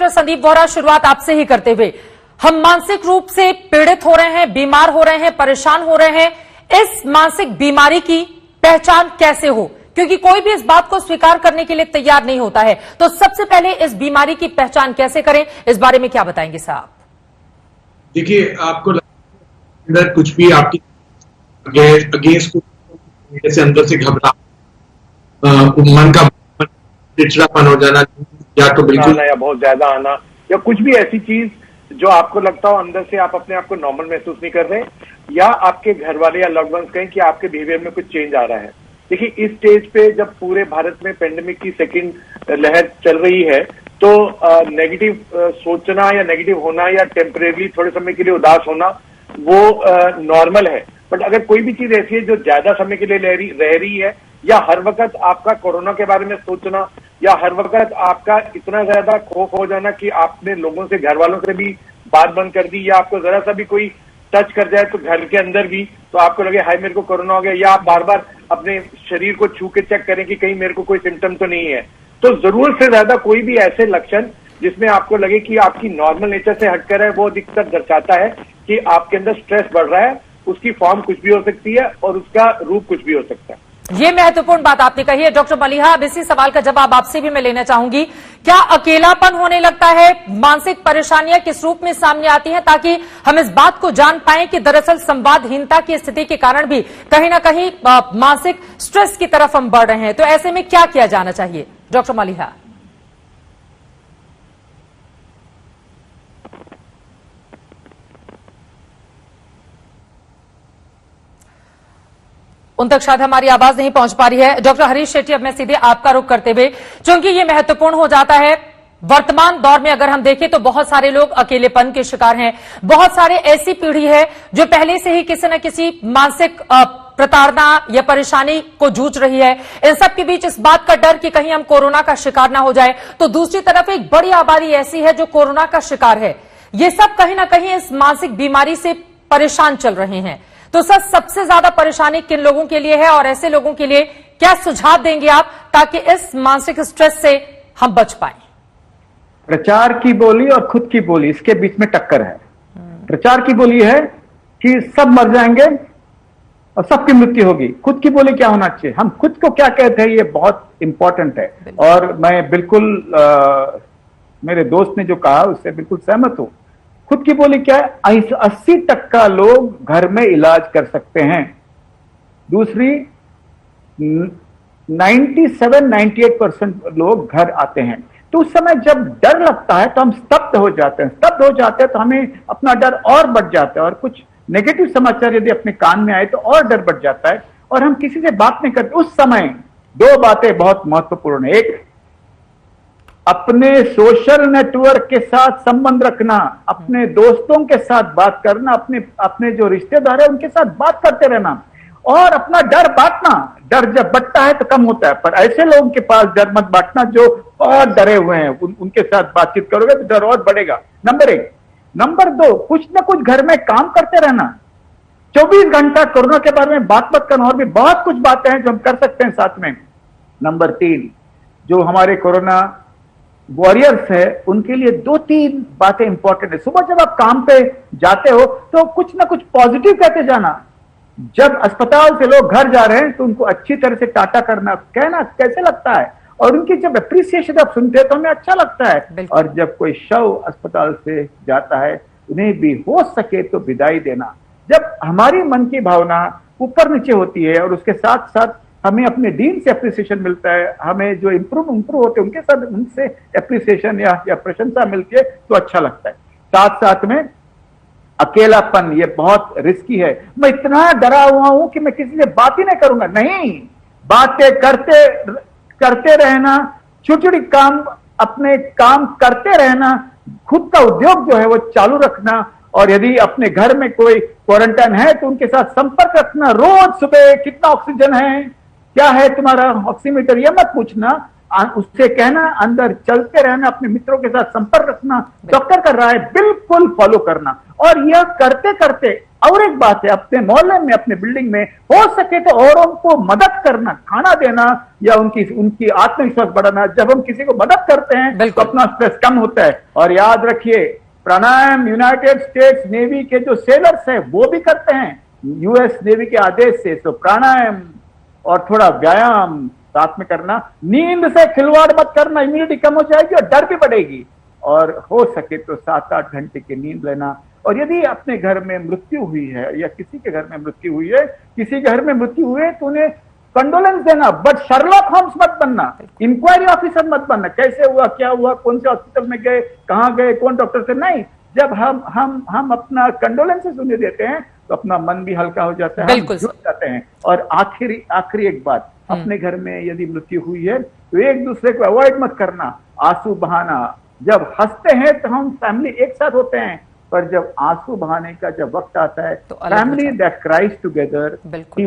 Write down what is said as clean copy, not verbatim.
संदीप वोहरा, शुरुआत आपसे ही करते हुए, हम मानसिक रूप से पीड़ित हो रहे हैं, बीमार हो रहे हैं, परेशान हो रहे हैं, इस मानसिक बीमारी की पहचान कैसे हो? क्योंकि कोई भी इस बात को स्वीकार करने के लिए तैयार नहीं होता है। तो सबसे पहले इस बीमारी की पहचान कैसे करें, इस बारे में क्या बताएंगे साहब? देखिए, आपको अंदर कुछ भी आपकी अगेंस्ट जैसे अंदर से घबरा, मन का चिड़चिड़ापन हो जाना, या तो बिल्कुल या बहुत ज्यादा आना, या कुछ भी ऐसी चीज जो आपको लगता हो अंदर से आप अपने आप को नॉर्मल महसूस नहीं कर रहे, या आपके घर वाले या लव्ड वंस कहें कि आपके बिहेवियर में कुछ चेंज आ रहा है। देखिए, इस स्टेज पे जब पूरे भारत में पेंडेमिक की सेकंड लहर चल रही है, तो नेगेटिव सोचना या नेगेटिव होना या टेम्परेरी थोड़े समय के लिए उदास होना वो नॉर्मल है। बट अगर कोई भी चीज ऐसी है जो ज्यादा समय के लिए रह रही है, या हर वक्त आपका कोरोना के बारे में सोचना, या हर वक्त आपका इतना ज्यादा खौफ हो जाना कि आपने लोगों से, घर वालों से भी बात बंद कर दी, या आपको जरा सा भी कोई टच कर जाए तो घर के अंदर भी तो आपको लगे हाय मेरे को कोरोना हो गया, या आप बार बार अपने शरीर को छू के चेक करें कि कहीं मेरे को कोई सिम्टम तो नहीं है। तो जरूरत से ज्यादा कोई भी ऐसे लक्षण जिसमें आपको लगे कि आपकी नॉर्मल नेचर से हटकर है, वो अधिकतर दर्शाता है कि आपके अंदर स्ट्रेस बढ़ रहा है। उसकी फॉर्म कुछ भी हो सकती है और उसका रूप कुछ भी हो सकता है। ये महत्वपूर्ण बात आपने कही है डॉक्टर मलिहा। अब इसी सवाल का जवाब आपसे भी मैं लेना चाहूंगी। क्या अकेलापन होने लगता है? मानसिक परेशानियां किस रूप में सामने आती हैं, ताकि हम इस बात को जान पाएं कि दरअसल संवादहीनता की स्थिति के कारण भी कहीं ना कहीं मानसिक स्ट्रेस की तरफ हम बढ़ रहे हैं। तो ऐसे में क्या किया जाना चाहिए डॉक्टर मलिहा? उन तक शायद हमारी आवाज नहीं पहुंच पा रही है। डॉक्टर हरीश शेट्टी, अब मैं सीधे आपका रुख करते हुए, क्योंकि ये महत्वपूर्ण हो जाता है। वर्तमान दौर में अगर हम देखें तो बहुत सारे लोग अकेलेपन के शिकार हैं। बहुत सारे ऐसी पीढ़ी है जो पहले से ही किसी न किसी मानसिक प्रताड़ना या परेशानी को जूझ रही है। इन सब के बीच इस बात का डर कि कहीं हम कोरोना का शिकार ना हो जाए, तो दूसरी तरफ एक बड़ी आबादी ऐसी है जो कोरोना का शिकार है। ये सब कहीं ना कहीं इस मानसिक बीमारी से परेशान चल रहे हैं। तो सर, सबसे ज्यादा परेशानी किन लोगों के लिए है, और ऐसे लोगों के लिए क्या सुझाव देंगे आप ताकि इस मानसिक स्ट्रेस से हम बच पाए? प्रचार की बोली और खुद की बोली, इसके बीच में टक्कर है। प्रचार की बोली है कि सब मर जाएंगे और सबकी मृत्यु होगी। खुद की बोली क्या होना चाहिए, हम खुद को क्या कहते हैं, ये बहुत इंपॉर्टेंट है। और मैं बिल्कुल मेरे दोस्त ने जो कहा उससे बिल्कुल सहमत हूं। खुद की बोली क्या है? 80% लोग घर में इलाज कर सकते हैं। दूसरी, 97-98% लोग घर आते हैं। तो उस समय जब डर लगता है तो हम स्तब्ध हो जाते हैं। स्तब्ध हो जाते हैं तो हमें अपना डर और बढ़ जाता है, और कुछ नेगेटिव समाचार यदि अपने कान में आए तो और डर बढ़ जाता है, और हम किसी से बात नहीं करते। उस समय दो बातें बहुत महत्वपूर्ण है। एक, अपने सोशल नेटवर्क के साथ संबंध रखना, अपने दोस्तों के साथ बात करना, अपने जो रिश्तेदार है उनके साथ बात करते रहना, और अपना डर बांटना। डर जब बढ़ता है तो कम होता है, पर ऐसे लोगों के पास डर मत बांटना जो और डरे हुए हैं। उनके साथ बातचीत करोगे तो डर और बढ़ेगा, नंबर 1। नंबर 2, कुछ ना कुछ घर में काम करते रहना। 24 घंटा कोरोना के बारे में बात मत करना, और भी बहुत कुछ बातें हैं जो हम कर सकते हैं साथ में। नंबर 3, जो हमारे कोरोना वॉरियर्स है उनके लिए 2-3 बातें इंपॉर्टेंट है। सुबह जब आप काम पे जाते हो तो कुछ ना कुछ पॉजिटिव कहते जाना। जब अस्पताल से लोग घर जा रहे हैं तो उनको अच्छी तरह से टाटा करना, कहना कैसे लगता है, और उनकी जब अप्रिसिएशन आप सुनते हैं तो हमें अच्छा लगता है। और जब कोई शव अस्पताल से जाता है उन्हें भी हो सके तो विदाई देना। जब हमारी मन की भावना ऊपर नीचे होती है और उसके साथ साथ हमें अपने डीन से अप्रिसिएशन मिलता है, हमें जो इम्प्रूव होते हैं उनके साथ उनसे अप्रिसिएशन या प्रशंसा मिलती है तो अच्छा लगता है। साथ साथ में अकेलापन, ये बहुत रिस्की है। मैं इतना डरा हुआ हूं कि मैं किसी से बात ही नहीं करूंगा। नहीं, बातें करते रहना, छोटी छोटी काम, अपने काम करते रहना, खुद का उद्योग जो है वो चालू रखना, और यदि अपने घर में कोई क्वारंटाइन है तो उनके साथ संपर्क रखना। रोज सुबह कितना ऑक्सीजन है, क्या है तुम्हारा ऑक्सीमीटर, यह मत पूछना, उससे कहना अंदर चलते रहना, अपने मित्रों के साथ संपर्क रखना, डॉक्टर कर रहा है बिल्कुल फॉलो करना। और यह करते करते और एक बात है, अपने मोहल्ले में, अपने बिल्डिंग में हो सके तो औरों को मदद करना, खाना देना या उनकी आत्मविश्वास बढ़ाना। जब हम किसी को मदद करते हैं तो अपना स्ट्रेस कम होता है। और याद रखिए, प्राणायाम यूनाइटेड स्टेट्स नेवी के जो सेलर्स हैं वो भी करते हैं यूएस नेवी के आदेश से। तो प्राणायाम और थोड़ा व्यायाम साथ में करना। नींद से खिलवाड़ मत करना, इम्यूनिटी कम हो जाएगी और डर भी बढ़ेगी। और हो सके तो 7-8 घंटे की नींद लेना। और यदि अपने घर में मृत्यु हुई है या किसी के घर में मृत्यु हुई है, किसी घर में मृत्यु हुई है, तो उन्हें कंडोलेंस देना, बट शर्लॉक होम्स मत बनना, इंक्वायरी ऑफिसर मत बनना। कैसे हुआ, क्या हुआ, कौन से हॉस्पिटल में गए, कहां गए, कौन डॉक्टर से, नहीं। जब हम अपना कंडोलेंसेस उन्हें देते हैं तो अपना मन भी हल्का हो जाता है, हम जुट जाते हैं। और आखिरी एक बात, अपने घर में यदि मृत्यु हुई है तो एक दूसरे को अवॉइड मत करना, आंसू बहाना। जब हंसते हैं तो हम फैमिली एक साथ होते हैं, पर जब आंसू बहाने का जब वक्त आता है, तो अलग हो फैमिली दैट क्राइज टुगेदर बिल्कुल।